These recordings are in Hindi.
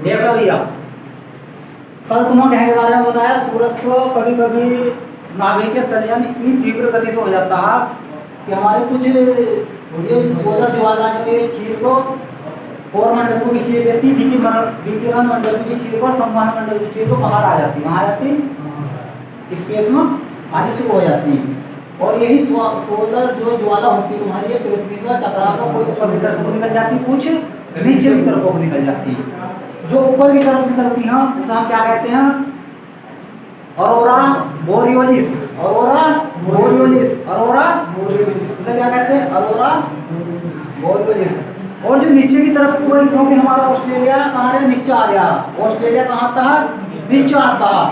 देख लो भैया, कल तुम्हें कहने के बारे में बताया, सूरज को कभी कभी नाभिकीय संलयन इतनी तीव्र गति से हो जाता है कि हमारे कुछ ये सोलर ज्वाला जो ये चीज को और मंडल को भी चीर देती, विकिरण मंडल की चीज को, संवहन मंडल की चीज को बाहर आ जाती, वहां आ जाती, स्पेस में आनी शुरू हो जाती है। और यही सोलर जो ज्वाला होती है तुम्हारी, पृथ्वी से टकरा कर कोई ऊपर की तरफ को निकल जाती, कुछ नीचे की तरफ को निकल जाती है। जो ऊपर की तरफ निकलती हैं उसे हम क्या कहते हैं? ऑरोरा बोरियोलिस। ऑरोरा बोरियोलिस, ऑरोरा इसे क्या कहते हैं? ऑरोरा बोरियोलिस। और जो नीचे की तरफ को, क्योंकि हमारा ऑस्ट्रेलिया कहाँ है? नीचे आ गया। ऑस्ट्रेलिया कहाँ आता है? नीचे आता है,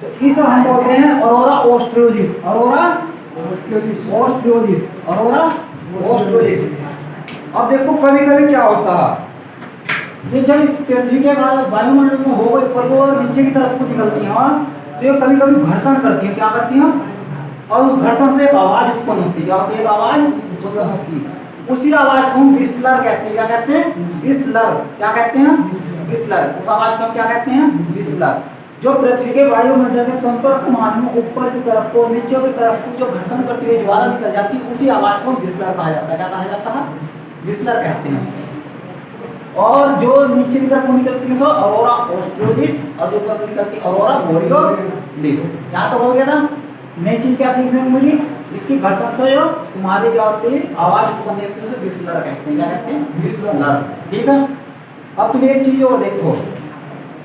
तो इसे हम बोलते हैं aurora australis. Aurora australis, aurora australis. अब देखो कभी कभी क्या होता है, ये जब इस पृथ्वी के वायुमंडल से हो गई ऊपर को और नीचे की तरफ को निकलती हैं, तो ये कभी कभी घर्षण करती हैं। क्या करती हैं? और उस घर्षण से एक आवाज उत्पन्न होती है। क्या होती है? एक आवाज उत्पन्न होती है। उसी आवाज को हम विस्लर कहते हैं। क्या कहते हैं? विस्लर। क्या कहते हैं? विस्लर। उस आवाज को हम क्या कहते हैं? विस्लर। जो पृथ्वी के वायुमंडल के संपर्क मान में ऊपर की तरफ को, नीचे की तरफ को जो घर्षण करती हुई ज्वाला निकल जाती है, उसी आवाज को विस्लर कहा जाता है। क्या कहा जाता है? विस्लर कहते हैं। और जो नीचे की तरफ को निकलती है सो ऑरोरा ऑस्ट्रेलिस, और जो ऊपर को निकलती है ऑरोरा बोरियोलिस। यहाँ तक हो गया था। नई चीज क्या सीखने को मिली? इसकी घर्षण से जो तुम्हारी क्या होती है आवाज उत्पन्न होती है, उसे विस्लर कहते हैं। क्या कहते हैं? विस्लर। ठीक है। अब तुम एक चीज और देखो,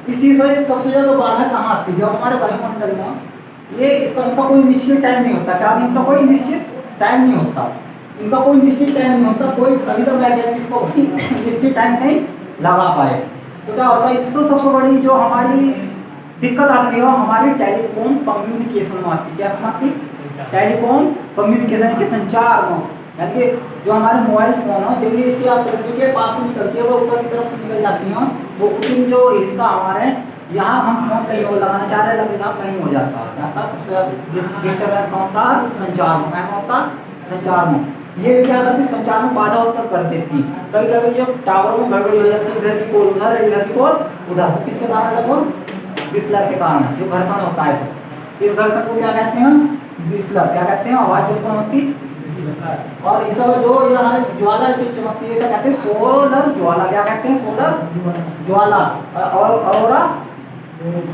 इसी से सबसे ज्यादा बाधा कहाँ आती है? जब हमारे वायुमंडल में ये इसका इनका कोई निश्चित टाइम नहीं होता। क्या? इनका कोई निश्चित टाइम नहीं होता। इनका कोई निश्चित टाइम नहीं होता। कोई अभी तक वैज्ञानिक इसको कोई निश्चित टाइम नहीं लगा पाए। तो क्या होता है? इससे सबसे बड़ी जो हमारी दिक्कत आती है हमारी टेलीकॉम कम्युनिकेशन में आती है। क्या आती? टेलीकॉम कम्युनिकेशन के संचार में, यानी कि जो हमारे मोबाइल फोन है, जब ये इसकी आप पृथ्वी के पास से निकलती है, वो ऊपर की तरफ से निकल जाती हैं, तो उसी जो हिस्सा हमारे यहाँ हम फोन कहीं और लगाना चाह रहे हैं, लगेगा कहीं हो जाता है। सबसे ज्यादा डिस्टर्बेंस कौन होता है? संचार में। क्या होता? संचार में। ये क्या करती? संचार में बाधा उत्पन्न कर देती। कभी कभी जो टावरों में गड़बड़ी हो जाती है, इधर की पोल उधर है, इधर की पोल उधर। किसके कारण? लगभग विस्लर के कारण, जो घर्षण होता है। इस घर्षण को क्या कहते हैं? विस्लर। क्या कहते हैं? आवाज उत्पन्न होती। और इस जो यहाँ ज्वाला जो चमकती है, इसे कहते हैं सोलर ज्वाला। क्या कहते हैं? सोलर ज्वाला। और ऑरोरा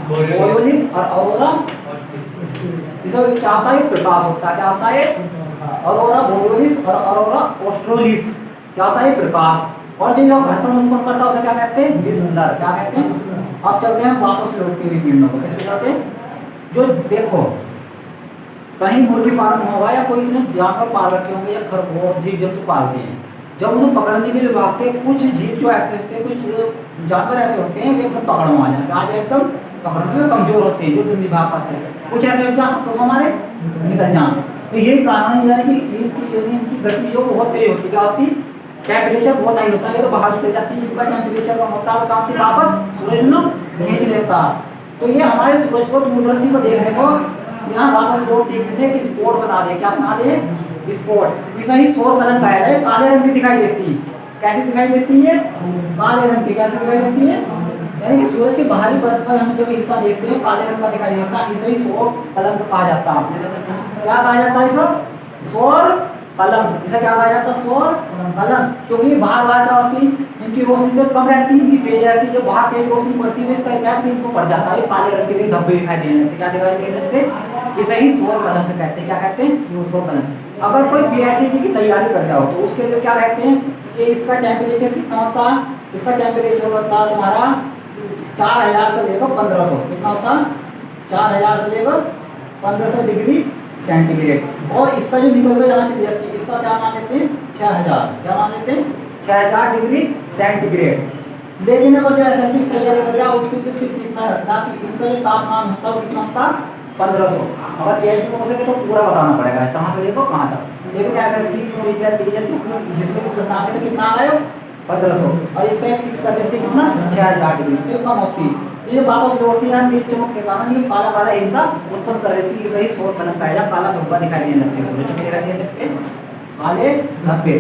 बोरियोलिस और ऑरोरा, इसमें क्या होता है? प्रकाश होता है। क्या होता है? ऑरोरा बोरियोलिस और ऑरोरा ऑस्ट्रेलिस। क्या होता है? प्रकाश। और जो घर्षण उत्पन्न करता है उसे क्या कहते हैं? विस्लर। क्या कहते हैं? अब चलते हैं वापस लौटते हुए किरणों को। कैसे चलते हैं? जो देखो कहीं मुर्गी फार्म होगा या कोई इसने जानवर पाल रखे होंगे या खरगोश जीव जंतु पालते हैं, जब उन्हें पकड़ने के लिए भागते हैं, कुछ जीव जो ऐसे होते हैं, कुछ जानवर ऐसे होते हैं वे एकदम पकड़ में आ जाते हैं, आज एकदम पकड़ने में कमजोर होते हैं, जो तुम निभा पाते हैं। कुछ ऐसे तो हमारे निकल जाए। तो यही कारण है कि इनकी गति जो बहुत तेज होती है। क्या होती? टेम्परेचर बहुत हाई होता है, तो बाहर से जाती है, जिनका टेम्परेचर कम होता है वो वापस सूरज में खींच लेता है। तो ये हमारे सूरज को दूरदर्शी को देखने को यहाँ वापस दो टिकने की स्पॉट बना दे। क्या बना दे? स्पॉट। इसे ही सौर कलंक है, काले रंग की दिखाई देती है। कैसे दिखाई देती है? काले रंग की। कैसे दिखाई देती है? यानी कि सूरज के बाहरी परत पर हम जब हिस्सा देखते हैं काले रंग का दिखाई देता है, इसे ही सौर कलंक कहा जाता है। क्या कहा जाता है इसे? सौर कलंक। इसे क्या कहा जाता है? सौर कलंक। क्योंकि बाहर बाहर क्या होती है, इनकी रोशनी तो कम रहती है, इनकी तेज रहती है। जब बाहर तेज रोशनी पड़ती है इसका इफेक्ट इनको पड़ जाता है, काले रंग के धब्बे दिखाई देने लगते। क्या दिखाई देने लगते? इसे ही सौर कलंक कहते हैं। क्या कहते हैं? सौर कलंक। अगर कोई पीएचडी की तैयारी कर रहा हो तो उसके लिए क्या कहते हैं कि इसका टेम्परेचर कितना होता है? इसका टेम्परेचर होता है तुम्हारा 4000 से लेकर 1500। कितना होता है? 4000 से लेकर 1500 डिग्री सेंटीग्रेड। और इसका जो निकल कर जाना चाहिए, इसका क्या मान लेते हैं? 6000। क्या मान लेते हैं? 6000 डिग्री सेंटीग्रेड। लेकिन अगर जो एसएससी की तैयारी कर रहा है उसके लिए सिर्फ कितना रखना कि इनका जो तापमान होता है कितना होता? 1500। अगर पीएचडी को हो सके तो पूरा बताना पड़ेगा कहाँ से लेकर कहाँ तक। लेकिन एसएससी सीजीएल टीजीएल जिसमें भी प्रश्न आते हैं कितना आए? 1500। और इसका फिक्स कर देते हैं कितना? 6000 डिग्री। तो कम होती है, ये वापस लौटती है तेज चमक के कारण ये काला काला हिस्सा उत्पन्न कर देती है। सही सौर कलंक का काला धब्बा दिखाई देने लगते हैं, सूरज में दिखाई देने लगते हैं काले धब्बे।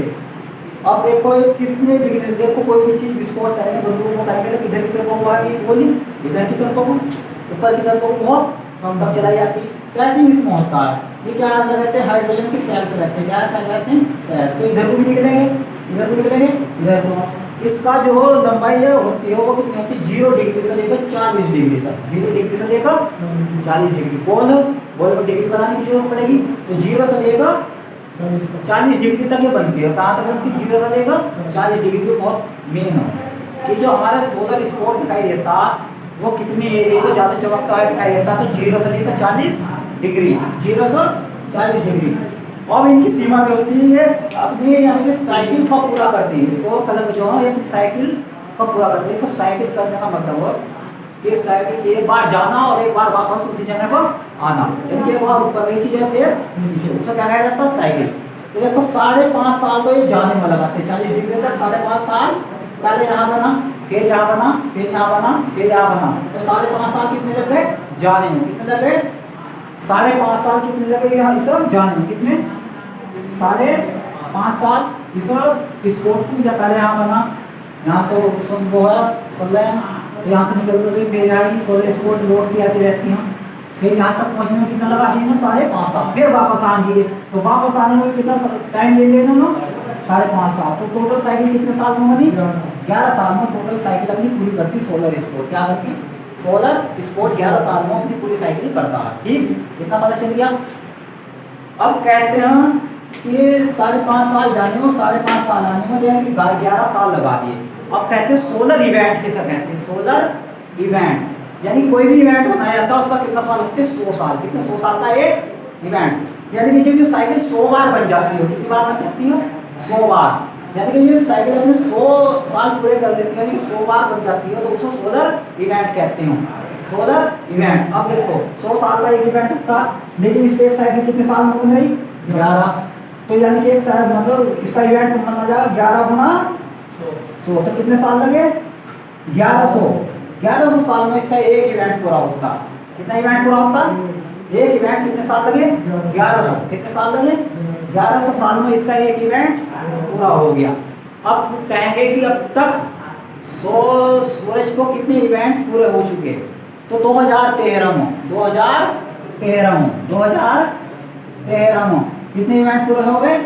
अब देखो ये किसने डिग्री से, देखो कोई भी चीज विस्फोट करेंगे, बंदूक को करेंगे तो किधर की तरफ को आएगी गोली, इधर की तरफ को, ऊपर की तरफ को बहुत कम चलाई जाती है। कैसे इसमें होता है, ये क्या लगाते हैं, हाइड्रोजन की सेल्स रहते हैं, क्या सेल रहते हैं, सेल्स। तो इधर को भी निकलेंगे, इधर को निकलेंगे, इधर को। इसका जो लंबाई है होती है वो कितनी होती है, 0 डिग्री से लेकर 40 डिग्री तक, 0 डिग्री से लेकर 40 डिग्री। बॉल में डिग्री बनाने की जरूरत पड़ेगी, तो 0 से लेकर 40 डिग्री तक ये बनती है। कहाँ तक बनती है, 0 से लेकर 40 डिग्री। बहुत मेन हो कि जो हमारा सोलर स्पॉट दिखाई देता वो कितनी एरिया को ज़्यादा चमकता है दिखाई देता, तो 0 से लेकर 40 डिग्री, 0 से 40 डिग्री। अब इनकी सीमा भी होती है अपनी, यानी कि साइकिल को पूरा करती है। सौर फलक जो है अपनी साइकिल को पूरा करती है। तो साइकिल करने का मतलब है कि साइकिल एक बार जाना और एक बार वापस उसी जगह पर आना, यानी कि एक बार ऊपर गई चीज़ फिर नीचे, उसको क्या कहा जाता है, साइकिल। तो देखो 5.5 साल तो ये जाने में लगाते हैं, 40 डिग्री तक 5.5 साल। पहले यहाँ बना, फिर यहाँ बना, फिर यहाँ बना, फिर यहाँ बना, तो 5.5 साल कितने लग गए जाने में, कितने लग गए, 5.5 साल कितने लगे यहाँ इस जाने में, कितने 5.5 साल। इस स्पोर्ट की जब पहले यहाँ बना, यहाँ से वो है 16, यहाँ से निकल गई, फिर यहाँ सोलर स्पोर्ट रोड की ऐसी रहती हैं, फिर यहाँ तक पहुँचने में कितना लगा इन्होंने, 5.5 साल। फिर वापस आएंगे, तो वापस आने में कितना टाइम ले लिया इन्होंने, 5.5 साल। तो टोटल साइकिल कितने साल में बनी, 11 साल में टोटल साइकिल अपनी पूरी करती सोलर स्पोर्ट। क्या करती, सोलर स्पोर्ट 11 साल में अपनी पूरी साइकिल करता है। ठीक, इतना पता चल गया। अब कहते हैं कि 5.5 साल जाने में, 5.5 साल आने में, यानी कि 11 साल लगा दिए। अब कहते हैं सोलर इवेंट किसे कहते हैं, सोलर इवेंट, यानी कोई भी इवेंट बनाया जाता है उसका कितना साल होते हैं, 100 साल। कितने, 100 साल का एक इवेंट, यानी कि जब ये साइकिल 100 बार बन जाती है, कितनी बार बन जाती है, 100 बार, यानी कि ये साइकिल अपने 100 साल पूरे कर लेती है, यानी कि 100 बार बन जाती है, तो उसको सोलर इवेंट कहते हैं, सोलर इवेंट। अब देखो 100 साल का एक इवेंट होता, लेकिन इस पे एक साइकिल कितने साल में बन रही, 11। तो यानी कि एक साल मतलब इसका इवेंट कब माना जाएगा, 11 गुना 100, तो कितने साल लगे, 1100 साल में इसका एक इवेंट पूरा होता। कितना इवेंट पूरा होता, एक इवेंट कितने साल लगे, 1100। कितने साल लगे, 1100 साल में इसका एक इवेंट पूरा हो गया। अब कहेंगे कि अब तक सूरज को कितने इवेंट पूरे हो चुके, तो 2013 में कितने इवेंट पूरे हो गए,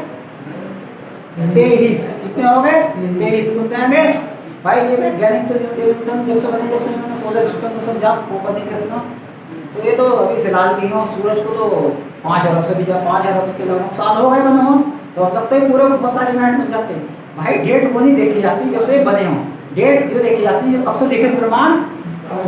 23। कितने हो गए, 23। क्यों कहेंगे भाई, ये वैज्ञानिक तो न्यूटन जब से बने, जब से इन्होंने सोलर सिस्टम को समझा कोपरनिकस ने, तो ये तो अभी फिलहाल की हो। सूरज को तो 5 अरब से भी ज़्यादा, 5 अरब के लगभग साल हो गए बने हों, तो अब तक तो पूरे बहुत सारे इवेंट बन जाते हैं। भाई डेट वो नहीं देखी जाती जब से बने हों, डेट जो देखी जाती है कब से लिखित प्रमाण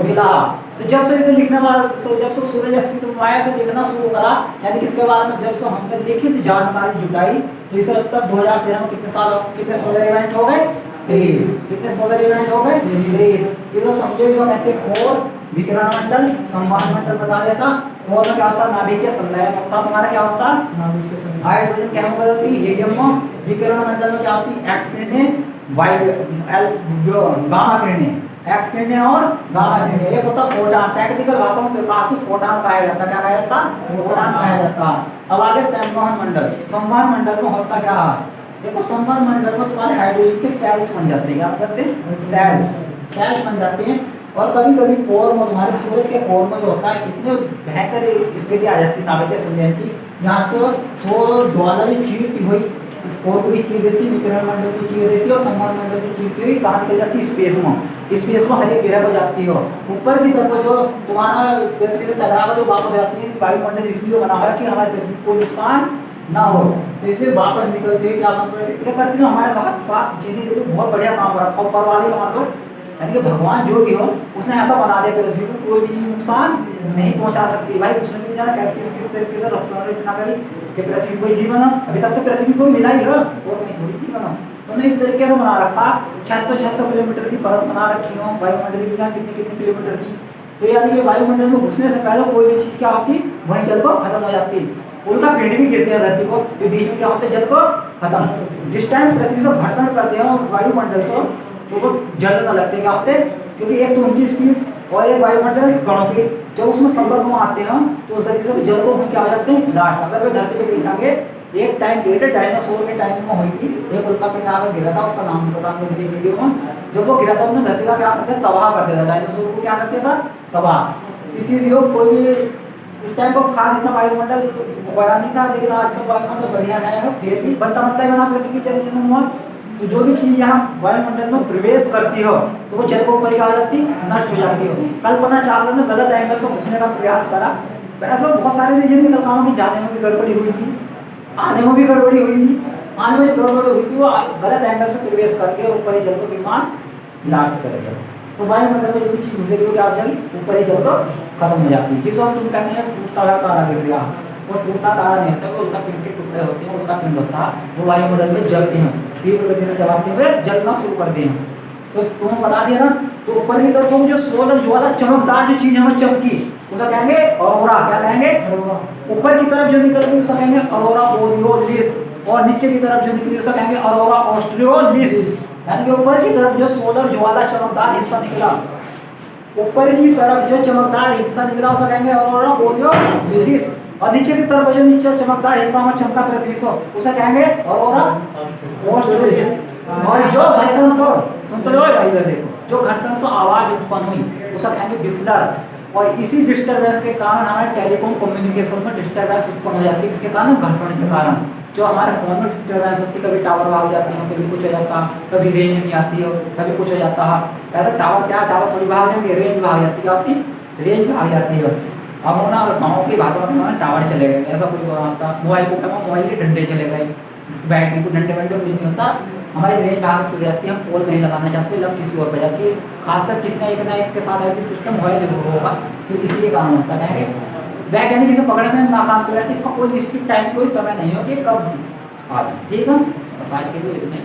मिला। तो जब से इसे लिखने वाला, जब से सूरज अस्तित्व में आया से लिखना शुरू करा, यानी कि इसके बारे में जब से हमने लिखित जानकारी जुटाई, तो इसे अब तक 2013 में कितने साल, कितने सोलर इवेंट हो गए, 23। कितने सोलर इवेंट हो गए, 23। ये तो समझो इसको कहते हैं कोर, विकिरण मंडल, संवहन मंडल बता देता। कोर में क्या होता है, नाभिकीय संलयन होता, तुम्हारा क्या होता है, हाइड्रोजन क्या बदलती, हीलियम में। विकिरण मंडल में क्या होती है, एक्स किरणें, गामा किरणें, एक्स किरणें और गामा किरणें। एक होता फोटॉन, टेक्निकल भाषा में प्रकाश को फोटॉन कहा जाता है। क्या कहा जाता, फोटॉन कहा जाता है। अब आगे संवहन मंडल, संवहन मंडल में होता क्या है, देखो संवहन मंडल में तुम्हारे हाइड्रोजन के सेल्स बन जाते हैं। क्या करते हैं, सेल्स बन जाते हैं। और कभी कभी कोर में, तुम्हारे सूरज के कोर में जो होता है, इतने भयंकर स्थिति आ जाती है नाभिकीय संलयन की, यहाँ से सौर ज्वाला भी चीरती हुई इस कोर को भी चीर देती, विकिरण मंडल को चीर देती है, और संवहन मंडल को चीरती हुई कहाँ निकल जाती है, स्पेस में हर एक ग्रह को जाती हो। ऊपर की तरफ जो तुम्हारा पृथ्वी से टकरा जो वापस जाती है, वायुमंडल इसलिए बना हुआ है कि हमारी पृथ्वी को नुकसान ना हो, तो इसलिए वापस निकलते हैं। क्या करती है, हमारे साथ जीने के लिए बहुत बढ़िया काम कर रखा ऊपर वाले मान लो, यानी कि भगवान जो भी हो उसने ऐसा बना दिया पृथ्वी को कोई भी चीज नुकसान नहीं पहुंचा सकती। भाई उसने भी जाना किस तरीके से रचना करी कि पृथ्वी कोई जीवन हो, अभी तक तो पृथ्वी को मिला ही है और कहीं थोड़ी जीवन हो, तो उन्हें इस तरीके से बना रखा। 600 किलोमीटर की परत बना रखी हो वायुमंडल की, जहाँ कितने किलोमीटर की, तो यानी कि वायुमंडल में घुसने से पहले कोई भी चीज क्या होती, वहीं जल को खत्म हो जाती। उनका पिंड भी गिरते हैं धरती को, तो बीच में क्या होता है, जल को खत्म। जिस टाइम पृथ्वी से घर्षण करते हैं वायुमंडल से, तो वो जल न लगते, क्या होते, क्योंकि एक तो उनकी स्पीड और एक वायुमंडल गणों की, जब उसमें संपर्क में आते हैं तो उस गति से जल को क्या हो जाते हैं, लास्ट मतलब वे धरती पे गिर जाएंगे एक टाइम गिरे थे, डायनासोर के टाइम में हुई थी, एक उल्का पिंड आकर गिरा था, उसका नाम पता नहीं वीडियो में। जब वो गिरा था उसने धरती का क्या करते तबाह कर दिया था, डायनासोर को क्या करते था तबाह। इसीलिए कोई भी उस टाइम को खास इतना वायुमंडल बड़ा नहीं था, लेकिन आजकल वायुमंडल बढ़िया है, फिर भी बनता बनता ही बना पृथ्वी जैसे जन्म हुआ। तो जो भी चीज यहाँ वायुमंडल में प्रवेश करती हो तो वो जल को ऊपर क्या हो जाती, नष्ट हो जाती हो। कल्पना चावला ने गलत एंगल से घुसने का प्रयास करा, ऐसा बहुत सारे रीजन निकल पाओ कि जाने में भी गड़बड़ी हुई थी, आने में भी गड़बड़ी हुई थी। आने में जो गड़बड़ी हुई थी वो गलत एंगल से प्रवेश करके ऊपर ही जल को विमान ब्लास्ट करेगा। तो वायुमंडल में जो भी चीज घुसेगी वो क्या हो जाएगी, ऊपर ही जल को खत्म हो जाती है। जिसको तुम कहते हैं टूटता हुआ तारा गिर गया, वो टूटता तारा नहीं होता, वो उनका पिंड के टुकड़े होते हैं, उनका पिंड होता है, वो वायुमंडल में जलते हैं, तीव्र गति से जलाते हुए जलना शुरू करते हैं। तो तुम्हें बता दिया ना, तो ऊपर की तरफ जो सोलर ज्वाला चमकदार जो चीज हमें चमकी उसे कहेंगे ऑरोरा। क्या कहेंगे? ऊपर की तरफ जो निकल गई उसे कहेंगे ऑरोरा बोरियोलिस, और नीचे की तरफ जो निकली उसे कहेंगे ऑरोरा ऑस्ट्रियोलिस। यानी कि ऊपर की तरफ जो सोलर ज्वाला चमकदार हिस्सा निकला, ऊपर की तरफ जो चमकदार हिस्सा निकला उसे कहेंगे ऑरोरा बोरियोलिस, और नीचे की तरफ जो नीचे चमकदार हिस्सा में चमका पृथ्वी से उसे कहेंगे ऑरोरा ऑस्ट्रियोलिस। और जो घर्षण से, सुनते रहो भाई इधर देखो, जो घर्षण से आवाज उत्पन्न हुई उसे कहेंगे विस्लर। और इसी डिस्टरबेंस के कारण हमारे टेलीकॉम कम्युनिकेशन में डिस्टरबेंस उत्पन्न हो जाती है। इसके कारण घर्षण के कारण जो हमारे फोन में डिस्टरबेंस होती है, कभी टावर भाग जाते हैं, कभी कुछ हो जाता है, कभी रेंज नहीं आती हो, कभी कुछ हो जाता है। ऐसा टावर क्या, टावर थोड़ी भाग जाएंगे, रेंज भाग जाती है, आपकी रेंज भाग जाती है। अब वो ना गाँव की भाषा में टावर चले गए, ऐसा कुछ होता। मोबाइल को क्या, मोबाइल के डंडे चले गए, बैटरी को डंडे वंडे कुछ नहीं होता, हमारी रेंज भाग से जाती है, हम पोल कहीं लगाना चाहते हैं, लग किसी और पर जाती है। खासकर किसी ना एक के साथ ऐसी सिस्टम होगा तो इसलिए काम होता है। वैज्ञानिक इसे पकड़ने में नाकाम कर रहा है, इसका कोई निश्चित टाइम कोई समय नहीं हो कि कब आ जाए। ठीक है, बस आज के लिए इतने।